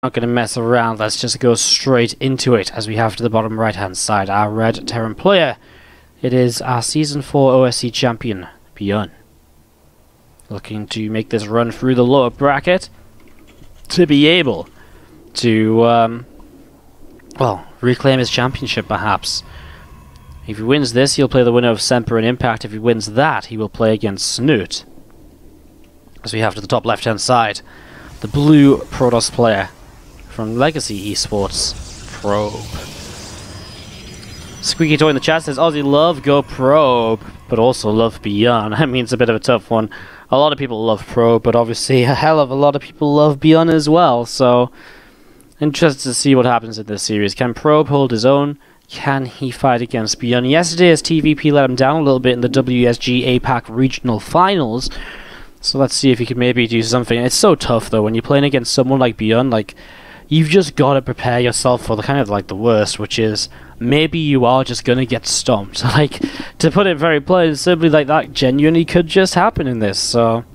Not going to mess around, let's just go straight into it as we have to the bottom right hand side our red Terran player. It is our Season 4 OSC champion, ByuN. Looking to make this run through the lower bracket to be able to, well, reclaim his championship perhaps. If he wins this, he'll play the winner of Semper and Impact. If he wins that, he will play against Snoot. As we have to the top left hand side, the blue Protoss player from Legacy Esports, Probe. Squeaky Toy in the chat says, Aussie love Go Probe, but also love ByuN. I mean, it's a bit of a tough one. A lot of people love Probe, but obviously a hell of a lot of people love ByuN as well, so interested to see what happens in this series. Can Probe hold his own? Can he fight against ByuN? Yesterday, as TvP let him down a little bit in the WSG APAC Regional Finals, so let's see if he can maybe do something. It's so tough, though, when you're playing against someone like ByuN, like, you've just got to prepare yourself for the kind of like the worst, which is maybe you are just going to get stomped. Like, to put it very plain, simply like that genuinely could just happen in this, so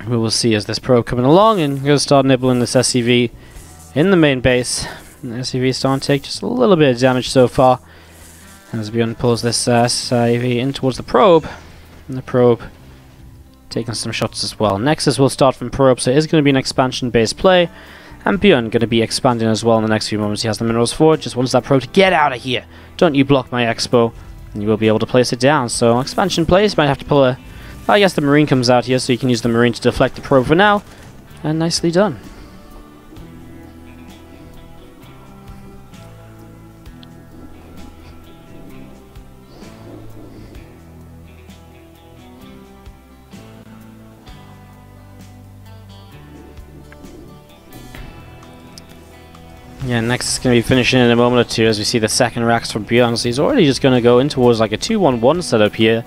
we will see as this probe coming along and going to start nibbling this SCV in the main base. And the SCV is starting to take just a little bit of damage so far as ByuN pulls this SCV in towards the probe, and the probe taking some shots as well. Nexus will start from Probe, so it is going to be an expansion-based play, and ByuN going to be expanding as well in the next few moments. He has the minerals forward, just wants that Probe to get out of here. Don't you block my expo, and you will be able to place it down. So expansion plays, might have to pull a... I guess the Marine comes out here, so you can use the Marine to deflect the Probe for now, and nicely done. Yeah, next is going to be finishing in a moment or two as we see the second racks from ByuN. So he's already just going to go in towards like a 2-1-1 setup here.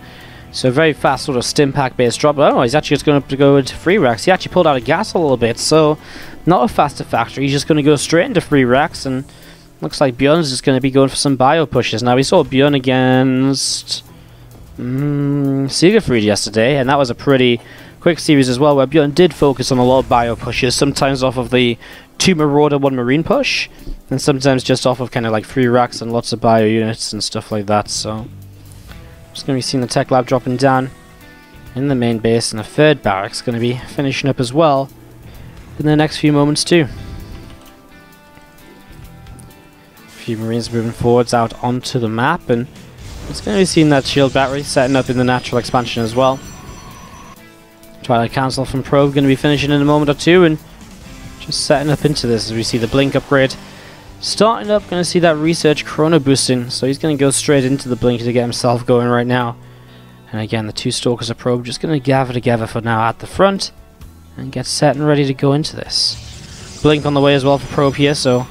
So very fast sort of stim pack based drop. Oh, he's actually just going to go into 3 racks. He actually pulled out a gas a little bit, so not a faster factory. He's just going to go straight into 3 racks, and looks like ByuN's just going to be going for some bio pushes. Now we saw ByuN against Siegfried yesterday, and that was a pretty quick series as well, where ByuN did focus on a lot of bio pushes, sometimes off of the 2 Marauder, 1 Marine push, and sometimes just off of kind of like 3 racks and lots of bio units and stuff like that. So just going to be seeing the tech lab dropping down in the main base, and the 3rd barracks going to be finishing up as well in the next few moments too. A few Marines moving forwards out onto the map, and it's going to be seeing that shield battery setting up in the natural expansion as well. Twilight Council from Probe going to be finishing in a moment or two, and just setting up into this as we see the blink upgrade starting up. Going to see that research chrono boosting, so he's going to go straight into the blink to get himself going right now. And again, the 2 Stalkers of Probe just going to gather together for now at the front and get set and ready to go into this. Blink on the way as well for Probe here, so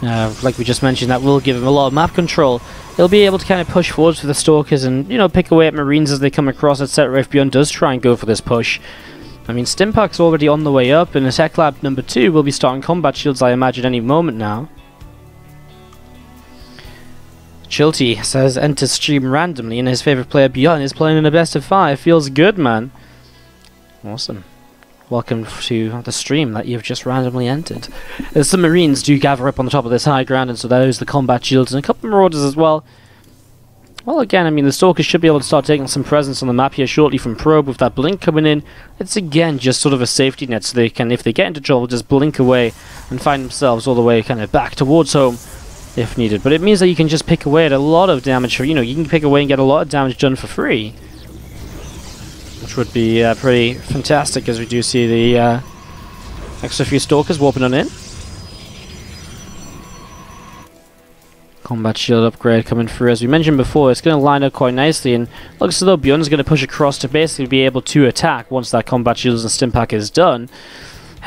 like we just mentioned, that will give him a lot of map control. He'll be able to kind of push forwards for the Stalkers and, you know, pick away at Marines as they come across, etc. if ByuN does try and go for this push. I mean, Stimpack's already on the way up, and Attack Lab number 2 will be starting combat shields, I imagine, any moment now. Chilty says, enter stream randomly, and his favourite player ByuN is playing in a best of 5. Feels good, man. Awesome. Welcome to the stream that you've just randomly entered. As some Marines do gather up on the top of this high ground, and so there's the combat shields, and a couple of Marauders as well. Well, again, I mean, the Stalkers should be able to start taking some presence on the map here shortly from Probe with that blink coming in. It's, again, just sort of a safety net, so they can, if they get into trouble, just blink away and find themselves all the way kind of back towards home if needed. But it means that you can just pick away at a lot of damage for, you know, you can pick away and get a lot of damage done for free, which would be pretty fantastic as we do see the extra few Stalkers warping on in. Combat shield upgrade coming through. As we mentioned before, it's going to line up quite nicely, and looks as though ByuN's going to push across to basically be able to attack once that combat shield and stim pack is done.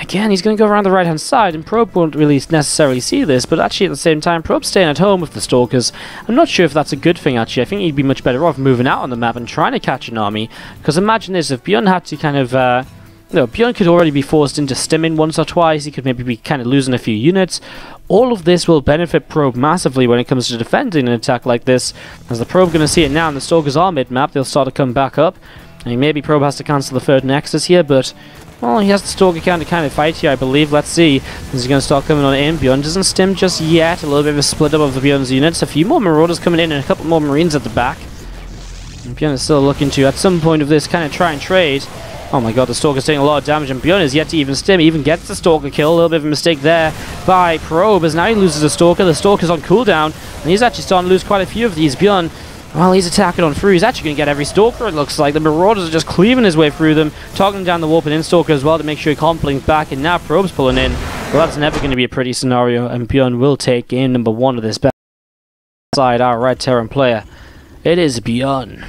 Again, he's going to go around the right hand side, and Probe won't really necessarily see this, but actually at the same time, Probe's staying at home with the Stalkers. I'm not sure if that's a good thing, actually. I think he'd be much better off moving out on the map and trying to catch an army, because imagine this, if ByuN had to kind of no, ByuN could already be forced into stimming once or twice. He could maybe be kind of losing a few units. All of this will benefit Probe massively when it comes to defending an attack like this. As the Probe going to see it now, and the Stalkers are mid-map, they'll start to come back up. I mean, maybe Probe has to cancel the third Nexus here, but, well, he has the Stalker count to kind of fight here, I believe. Let's see. This is going to start coming on in. ByuN doesn't stim just yet. A little bit of a split up of the ByuN's units. A few more Marauders coming in and a couple more Marines at the back. And ByuN is still looking to, at some point of this, kind of try and trade. Oh my god, the Stalker's taking a lot of damage, and ByuN is yet to even stim. He even gets the Stalker kill. A little bit of a mistake there by Probe, as now he loses the Stalker. The Stalker's on cooldown, and he's actually starting to lose quite a few of these. ByuN, well, he's attacking on through. He's actually going to get every Stalker, it looks like. The Marauders are just cleaving his way through them, targeting down the Warp and In-Stalker as well to make sure he can't blink back, and now Probe's pulling in. Well, that's never going to be a pretty scenario, and ByuN will take game number 1 of this battle. Side, our Red Terran player. It is ByuN.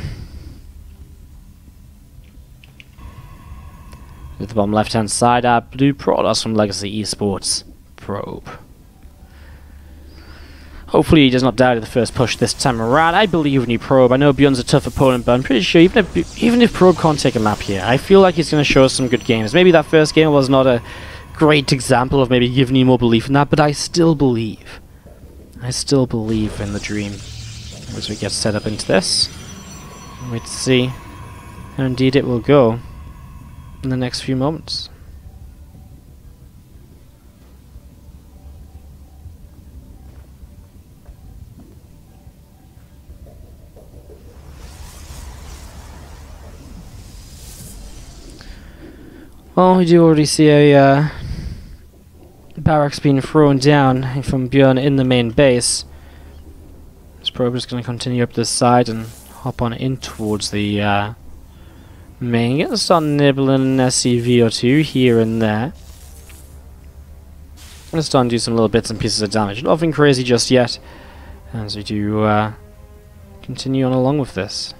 At the bottom left-hand side, our blue Protoss from Legacy Esports, Probe. Hopefully he does not die to the first push this time around. I believe in you, Probe. I know ByuN's a tough opponent, but I'm pretty sure even if Probe can't take a map here, I feel like he's going to show us some good games. Maybe that first game was not a great example of maybe giving you more belief in that, but I still believe. I still believe in the dream. As we get set up into this, wait to see how indeed it will go in the next few moments. Well, we do already see a barracks being thrown down from ByuN in the main base. This Probe is going to continue up this side and hop on in towards the main. Gonna start nibbling an SCV or two here and there. Gonna start and do some little bits and pieces of damage. Nothing crazy just yet, as we do continue on along with this.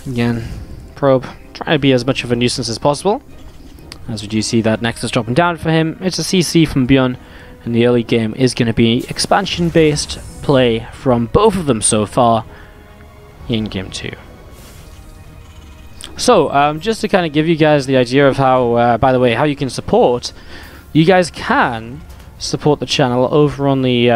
Again, Probe trying to be as much of a nuisance as possible. As we do see that Nexus dropping down for him. It's a CC from ByuN, and the early game is going to be expansion-based play from both of them so far in Game 2. So, just to kind of give you guys the idea of how, by the way, how you can support, you guys can support the channel over on the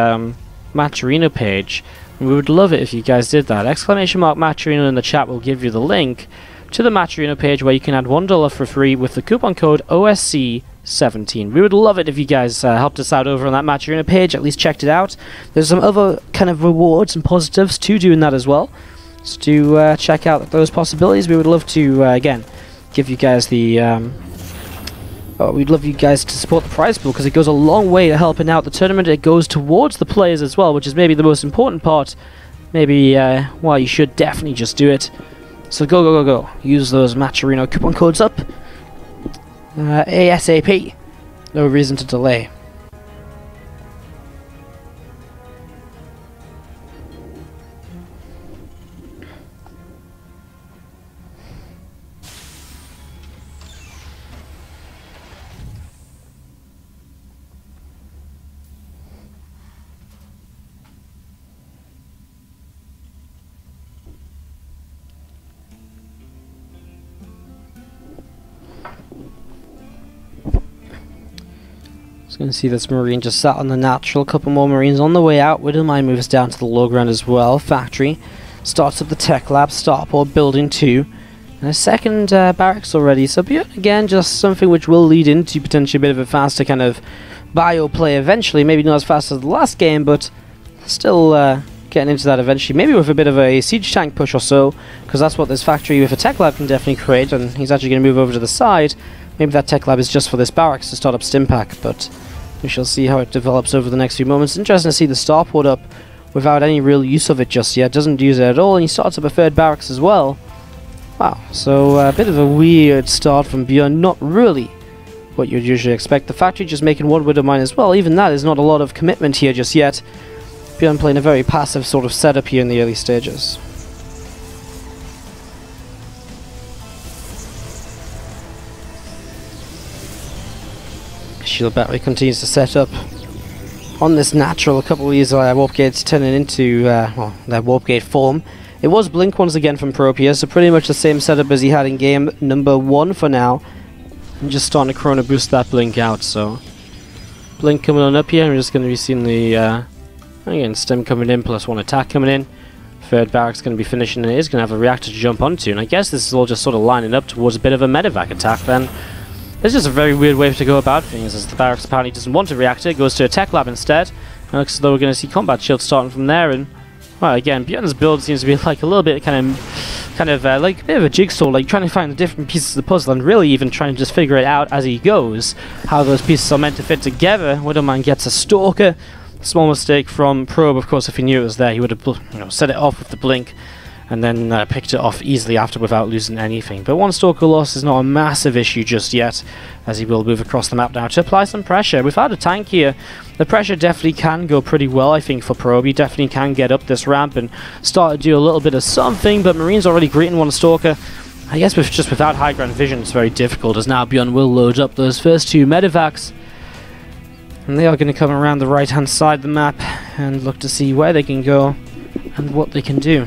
Matcherino page. We would love it if you guys did that. !Matcherino in the chat will give you the link to the Matcherino page where you can add $1 for free with the coupon code OSC17. We would love it if you guys helped us out over on that Matcherino page, at least checked it out. There's some other kind of rewards and positives to doing that as well. So do check out those possibilities. We would love to, again, give you guys the... we'd love you guys to support the prize pool because it goes a long way to helping out the tournament. It goes towards the players as well, which is maybe the most important part. Maybe, well, you should definitely just do it. So go, go, go, go. Use those Matcherino coupon codes up. ASAP. No reason to delay. Going to see this Marine just sat on the natural. Couple more Marines on the way out. Widowmine moves down to the low ground as well. Factory starts up the tech lab. Starport building 2. And a second barracks already. So again, just something which will lead into potentially a bit of a faster kind of bio play eventually. Maybe not as fast as the last game, but still getting into that eventually. Maybe with a bit of a siege tank push or so, because that's what this factory with a tech lab can definitely create. And he's actually going to move over to the side. Maybe that tech lab is just for this barracks to start up Stimpack, but we shall see how it develops over the next few moments. Interesting to see the starport up without any real use of it just yet. Doesn't use it at all, and he starts up a third barracks as well. Wow, so a bit of a weird start from ByuN. Not really what you'd usually expect. The factory just making one Widowmine as well. Even that is not a lot of commitment here just yet. ByuN playing a very passive sort of setup here in the early stages. Shield battery continues to set up on this natural. A couple of these warp gates turning into well, their warp gate form. It was blink once again from Probe here, so pretty much the same setup as he had in game number 1 for now. And just starting to chrono boost that blink out. So blink coming on up here. We're just going to be seeing the again stem coming in plus 1 attack coming in. Third barracks going to be finishing, and it is going to have a reactor to jump onto, and I guess this is all just sort of lining up towards a bit of a medevac attack then. It's just a very weird way to go about things, as the barracks apparently doesn't want a reactor, it goes to a tech lab instead. And it looks as though we're going to see combat shields starting from there, and well, again, ByuN's build seems to be like a little bit kind of like a bit of a jigsaw, like trying to find the different pieces of the puzzle and really even trying to just figure it out as he goes, how those pieces are meant to fit together. Widowman gets a Stalker. Small mistake from Probe, of course. If he knew it was there, he would have set it off with the blink and then picked it off easily after without losing anything. But one Stalker loss is not a massive issue just yet, as he will move across the map now to apply some pressure. Without a tank here, the pressure definitely can go pretty well, I think, for Probe. He definitely can get up this ramp and start to do a little bit of something, but Marine's already greeting one Stalker. I guess without high ground vision, it's very difficult, as now ByuN will load up those first two medevacs. And they are going to come around the right-hand side of the map and look to see where they can go and what they can do.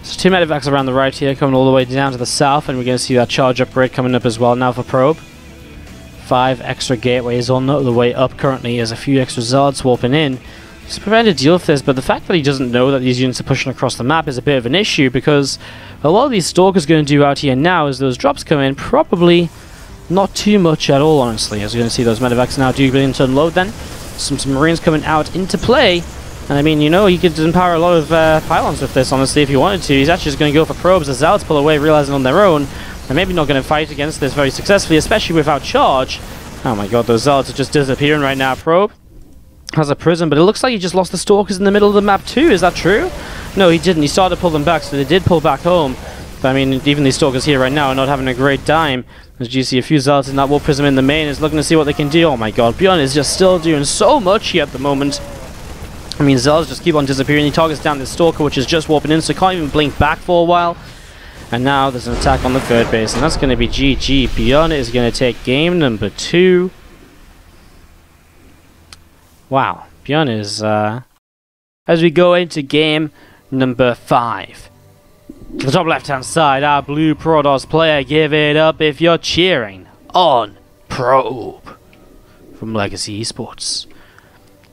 So two medevacs around the right here, coming all the way down to the south, and we're going to see that charge upgrade coming up as well now for Probe. 5 extra gateways on the way up currently, as a few extra Zards swapping in. He's prepared to deal with this, but the fact that he doesn't know that these units are pushing across the map is a bit of an issue, because a lot of these Stalkers going to do out here now as those drops come in, probably not too much at all, honestly. As we're going to see those medevacs now do begin to unload then. Some Marines coming out into play, and I mean, you know, he could empower a lot of pylons with this, honestly, if he wanted to. He's actually just going to go for probes as Zealots pull away, realizing on their own, and maybe not going to fight against this very successfully, especially without charge. Oh my god, those Zealots are just disappearing right now. Probe has a prism, but it looks like he just lost the Stalkers in the middle of the map too. Is that true? No, he didn't. He started to pull them back, so they did pull back home. But I mean, even these Stalkers here right now are not having a great time. As you see, a few Zealots in that War Prism in the main is looking to see what they can do. Oh my god, ByuN is just still doing so much here at the moment. I mean, Zealots just keep on disappearing. He targets down this Stalker, which is just warping in, so he can't even blink back for a while. And now there's an attack on the third base, and that's going to be GG. ByuN is going to take game number 2. Wow. ByuN is, as we go into game number 5. To the top left-hand side, our blue Protoss player, give it up if you're cheering on Probe from Legacy Esports.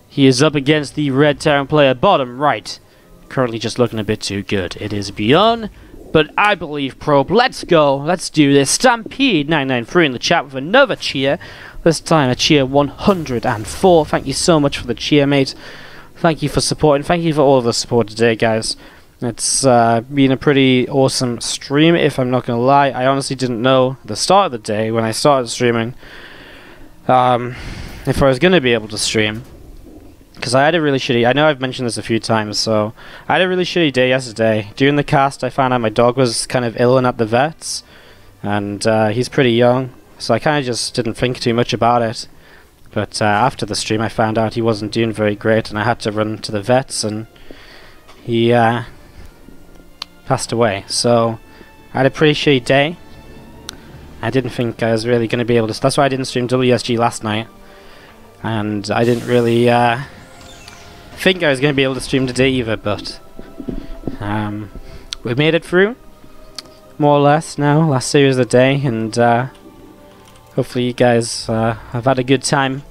He is up against the red Terran player, bottom right. Currently just looking a bit too good. It is ByuN, but I believe Probe. Let's go. Let's do this. Stampede993 in the chat with another cheer. This time a cheer 104. Thank you so much for the cheer, mate. Thank you for supporting. Thank you for all of the support today, guys. It's been a pretty awesome stream, if I'm not going to lie. I honestly didn't know at the start of the day when I started streaming if I was going to be able to stream. Because I had a really shitty... I know I've mentioned this a few times, so... I had a really shitty day yesterday. During the cast, I found out my dog was kind of ill and at the vets. And he's pretty young, so I kind of just didn't think too much about it. But after the stream, I found out he wasn't doing very great, and I had to run to the vets, and he passed away. So, I had a pretty shitty day. I didn't think I was really going to be able to... That's why I didn't stream WSG last night. And I didn't really... think I was going to be able to stream today either, but we made it through, more or less now, last series of the day, and hopefully you guys have had a good time.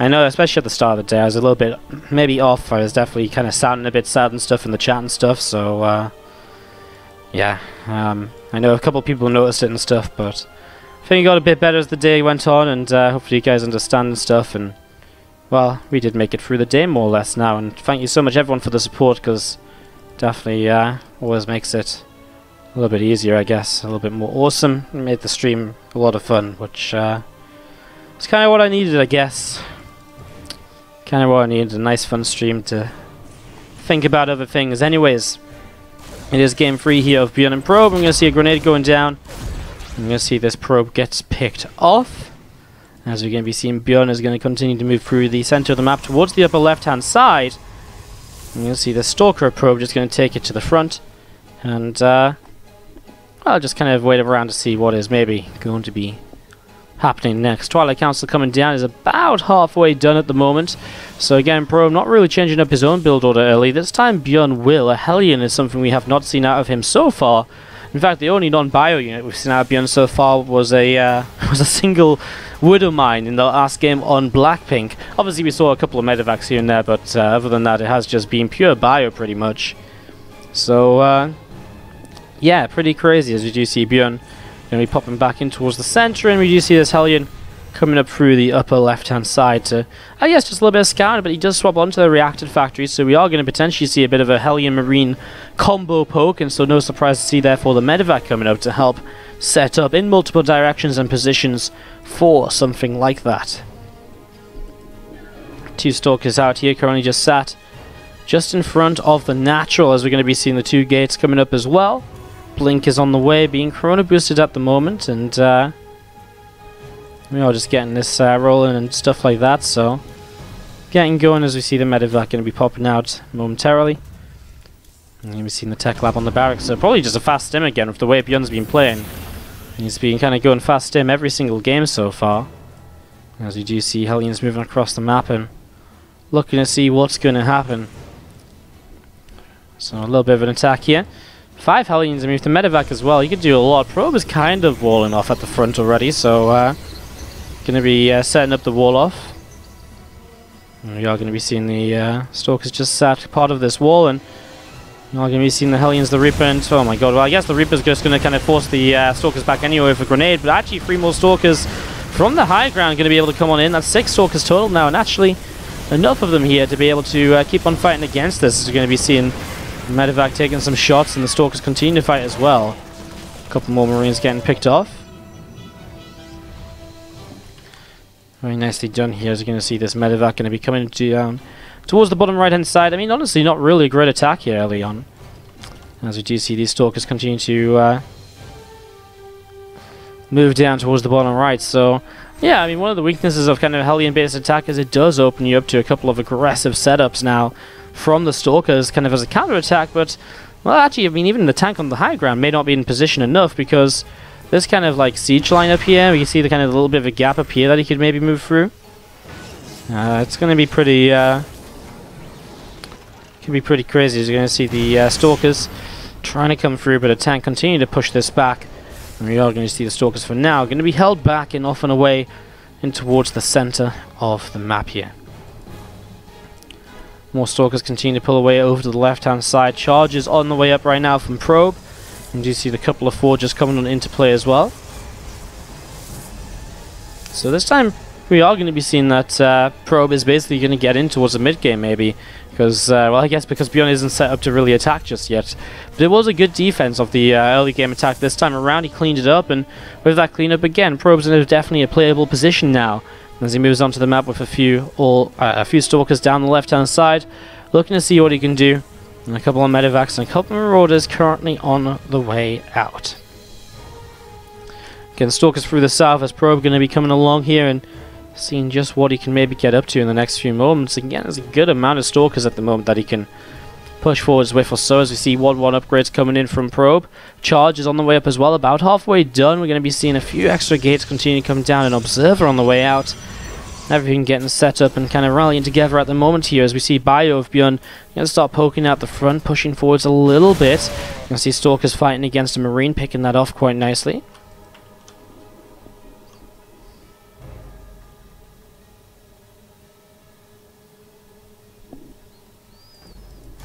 I know, especially at the start of the day, I was a little bit maybe off. I was definitely kind of sounding a bit sad and stuff in the chat and stuff, so yeah, I know a couple of people noticed it and stuff, but I think it got a bit better as the day went on, and hopefully you guys understand and stuff, and well, we did make it through the day more or less now, and thank you so much everyone for the support, because definitely always makes it a little bit easier, I guess, a little bit more awesome. It made the stream a lot of fun, which is kind of what I needed, I guess. Kind of what I needed, a nice fun stream to think about other things. Anyways, it is game 3 here of ByuN and Probe. I'm going to see a grenade going down. I'm going to see this Probe gets picked off. As we're going to be seeing, ByuN is going to continue to move through the center of the map towards the upper left-hand side. And you'll see the Stalker Probe just going to take it to the front. And I'll just kind of wait around to see what is maybe going to be happening next. Twilight Council coming down is about halfway done at the moment. So again, Probe not really changing up his own build order early. This time ByuN will. A Hellion is something we have not seen out of him so far. In fact, the only non-bio unit we've seen out of ByuN so far was a single Widow Mine in the last game on Blackpink. Obviously we saw a couple of medevacs here and there, but other than that it has just been pure bio pretty much. So yeah, pretty crazy as we do see ByuN going to be popping back in towards the center, and we do see this Hellion coming up through the upper left hand side to, I guess, just a little bit of scouting, but he does swap onto the reacted factory, so we are going to potentially see a bit of a Hellion Marine combo poke, and so no surprise to see therefore the medevac coming up to help set up in multiple directions and positions for something like that. Two Stalkers out here, currently just sat just in front of the natural, as we're going to be seeing the two gates coming up as well. Blink is on the way, being chrono boosted at the moment, and we are just getting this rolling and stuff like that, so getting going as we see the medevac going to be popping out momentarily. And we've seen the tech lab on the barracks, so probably just a fast stim again with the way ByuN's been playing. He's been kind of going fast stim every single game so far. As you do see Hellions moving across the map and looking to see what's going to happen. So a little bit of an attack here. 5 Hellions, I mean with the medevac as well, you could do a lot. Probe is kind of walling off at the front already, so going to be setting up the wall off. And we are going to be seeing the Stalkers just sat part of this wall, and we are going to be seeing the Hellions, the Reaper, and oh my god, well I guess the Reaper's just going to kind of force the Stalkers back anyway with a grenade, but actually 3 more Stalkers from the high ground going to be able to come on in. That's 6 Stalkers total now, and actually enough of them here to be able to keep on fighting against this, as we're going to be seeing the medevac taking some shots and the Stalkers continue to fight as well. A couple more Marines getting picked off. Very nicely done here, as you're going to see this medevac going to be coming down towards the bottom right hand side. I mean, honestly, not really a great attack here early on, as we do see these Stalkers continue to move down towards the bottom right. So yeah, I mean, one of the weaknesses of kind of Hellion based attack is it does open you up to a couple of aggressive setups now from the Stalkers kind of as a counter attack. But well, actually, I mean, even the tank on the high ground may not be in position enough, because this kind of like siege line up here, we can see the kind of little bit of a gap up here that he could maybe move through. It's going to be pretty could be pretty crazy, as you're going to see the Stalkers trying to come through, but a tank continue to push this back, and we are going to see the Stalkers for now going to be held back and off and away in towards the center of the map here. More Stalkers continue to pull away over to the left hand side. Charges on the way up right now from Probe. And you see the couple of Forgers coming on into play as well. So this time we are going to be seeing that Probe is basically going to get in towards the mid game maybe. Because, well, I guess because ByuN isn't set up to really attack just yet. But it was a good defense of the early game attack this time around. He cleaned it up, and with that cleanup again, Probe's in definitely a playable position now, as he moves onto the map with a few Stalkers down the left hand side, looking to see what he can do. And a couple of medevacs and a couple of Marauders currently on the way out. Again, Stalkers through the south, as Probe going to be coming along here and seeing just what he can maybe get up to in the next few moments. Again, there's a good amount of Stalkers at the moment that he can push forwards with or so, as we see 1-1 upgrades coming in from Probe. Charge is on the way up as well, about halfway done. We're going to be seeing a few extra gates continue to come down, and Observer on the way out. Everything getting set up and kind of rallying together at the moment here, as we see Bio of ByuN going to start poking out the front, pushing forwards a little bit. You can see Stalkers fighting against a Marine, picking that off quite nicely.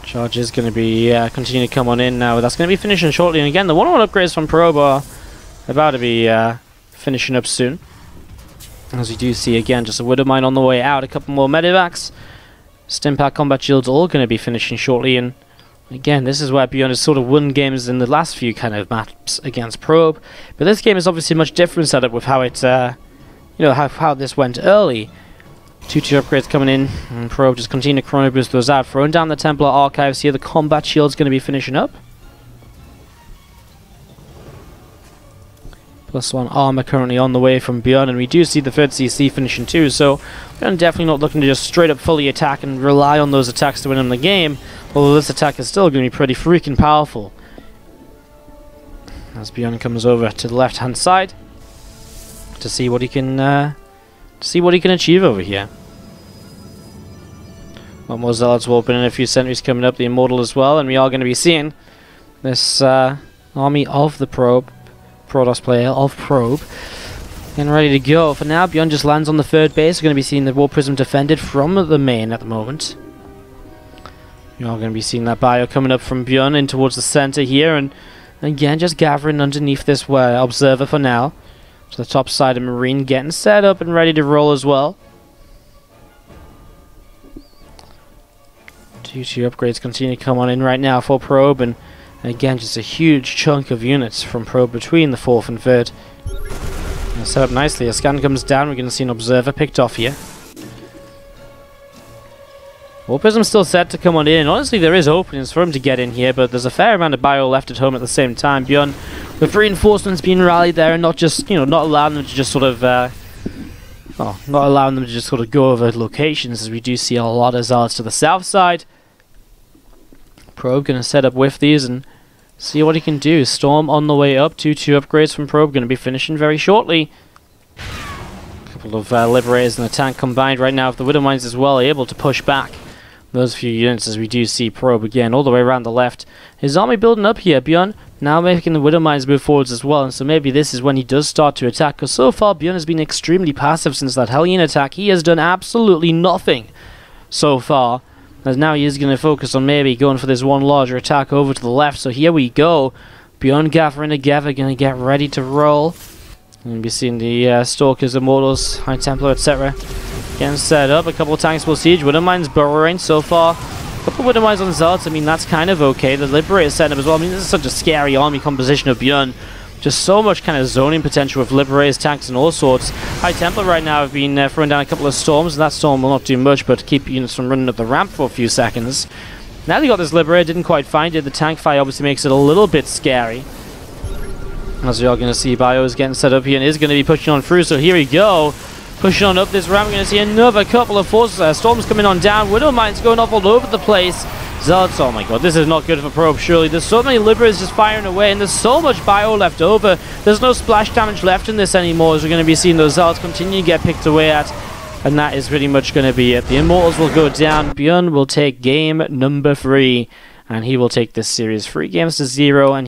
Charge is going to be continue to come on in now. That's going to be finishing shortly, and again the 1-1 upgrades from Probe are about to be finishing up soon. As we do see again, just a Widow Mine on the way out, a couple more medevacs. Stimpack combat shields all going to be finishing shortly, and again, this is where ByuN has sort of won games in the last few kind of maps against Probe. But this game is obviously a much different setup with how it, you know, how this went early. 2-2 upgrades coming in, and Probe just continue to chrono boost those out. Throwing down the Templar Archives here, the combat shield's going to be finishing up. +1 armor currently on the way from ByuN, and we do see the 3rd CC finishing too, so ByuN definitely not looking to just straight up fully attack and rely on those attacks to win in the game, although this attack is still going to be pretty freaking powerful. As ByuN comes over to the left hand side to see what he can achieve over here. One more Zealots will open in, a few sentries coming up, the Immortal as well, and we are going to be seeing this army of the Probe, Protoss player of Probe, Getting ready to go. For now, ByuN just lands on the third base. We're going to be seeing the War Prism defended from the main at the moment. You're going to be seeing that bio coming up from ByuN in towards the center here, and again just gathering underneath this observer for now. To the top side of Marine, getting set up and ready to roll as well. 2 upgrades continue to come on in right now for Probe, and again just a huge chunk of units from Probe between the 4th and 3rd. Set up nicely. A scan comes down. We're going to see an observer picked off here. War Prism still set to come on in. Honestly, there is openings for him to get in here, but there's a fair amount of bio left at home at the same time. ByuN with reinforcements being rallied there, and not just, not allowing them to just sort of, not allowing them to just sort of go over locations, as we do see a lot of zealots to the south side. Probe going to set up with these and see what he can do. Storm on the way up. 2 upgrades from Probe. Going to be finishing very shortly. A couple of Liberators and a tank combined right now. If the Widow Mines as well are able to push back those few units, as we do see Probe again all the way around the left. His army building up here. ByuN now making the Widow Mines move forwards as well. And so maybe this is when he does start to attack. Because so far ByuN has been extremely passive since that Hellion attack. He has done absolutely nothing so far. As now he is going to focus on maybe going for this one larger attack over to the left. So here we go. ByuN gathering together, going to get ready to roll. We'll be seeing the Stalkers, Immortals, High Templar, etc. getting set up. A couple of tanks will siege. Widow Mines burrowing so far. A couple of Widow Mines on Zealots. I mean, that's kind of okay. The Liberator setting up as well. I mean, this is such a scary army composition of ByuN. Just so much kind of zoning potential with Liberators, tanks, and all sorts. High Templar right now have been throwing down a couple of storms. That storm will not do much, but keep units from running up the ramp for a few seconds. Now they got this Liberator, didn't quite find it. The tank fire obviously makes it a little bit scary. As we are going to see, Bio is getting set up here and is going to be pushing on through. So here we go. Pushing on up this ramp. We're going to see another couple of forces. Storms coming on down. Widow Mines going off all over the place. Zealots, oh my god, this is not good for Probe, surely. There's so many Liberators just firing away, and there's so much bio left over. There's no splash damage left in this anymore, as we're going to be seeing those Zealots continue to get picked away at. And that is pretty much going to be it. The Immortals will go down. ByuN will take game number 3, and he will take this series 3 games to 0. And